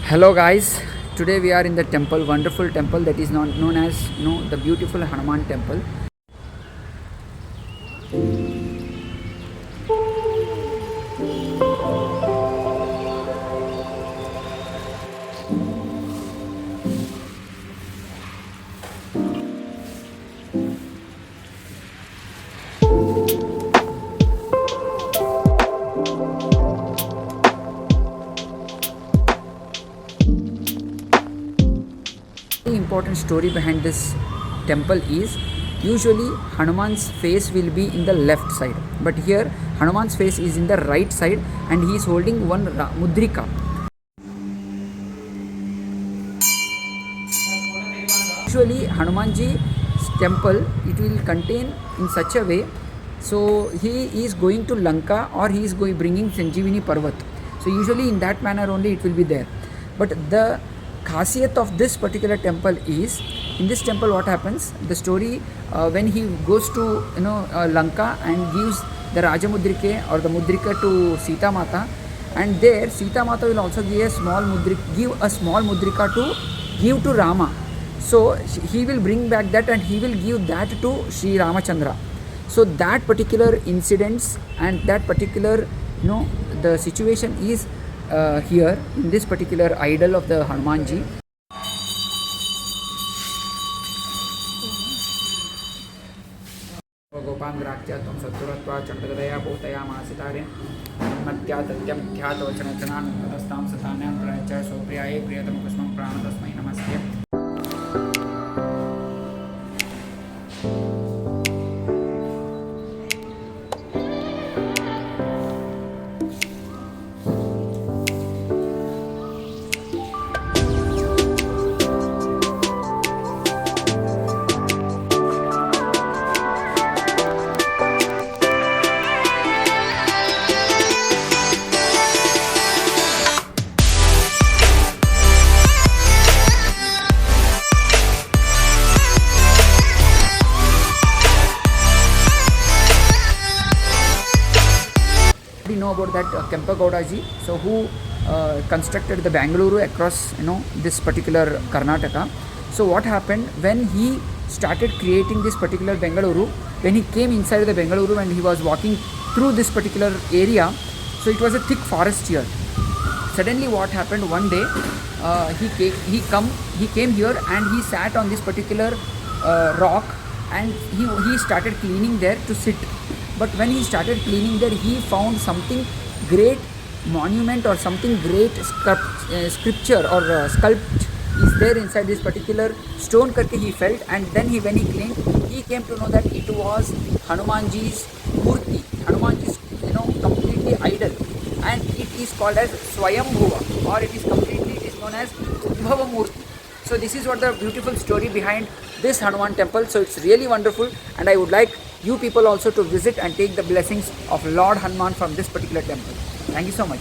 Hello guys, today we are in the temple, wonderful temple that is known as the beautiful Hanuman temple. The important story behind this temple is usually Hanuman's face will be in the left side, but here Hanuman's face is in the right side and he is holding one mudrika. Usually Hanumanji's temple, it will contain in such a way, so he is going to Lanka or he is bringing Sanjeevani Parvat, so usually in that manner only it will be there. But the khasiyat of this particular temple is, in this temple what happens, the story when he goes to Lanka and gives the Rajamudrike or the Mudrika to Sita Mata, and there Sita Mata will also give a small mudrika to give to Rama. So he will bring back that and he will give that to Sri Ramachandra. So that particular incidents and that particular the situation is here in this particular idol of the Hanumanji. गोपांद्राख्या त्वं सत्तुरत्वा चण्डगदया भूतयामासितारे मत्या तत्यं ख्यातवचनचनानुपदस्तां सतानां प्रणय सोप्रियाये प्रियतमकुष्मं प्राणतस्मै नमस्ते. We know about that Kempegowda ji, so who constructed the Bangalore across this particular Karnataka. So what happened when he started creating this particular Bengaluru, when he came inside the Bengaluru and he was walking through this particular area, so it was a thick forest here. Suddenly what happened, one day he came here and he sat on this particular rock and he started cleaning there to sit. But when he started cleaning there, he found something great monument or something great sculpture or sculpt is there inside this particular stone karke he felt, and then when he cleaned, he came to know that it was Hanumanji's murti, Hanumanji's completely idol, and it is called as Swayambhuva, or it is known as Udbhava Murti. So this is what the beautiful story behind this Hanuman temple. So it's really wonderful, and I would like you people also to visit and take the blessings of Lord Hanuman from this particular temple. Thank you so much.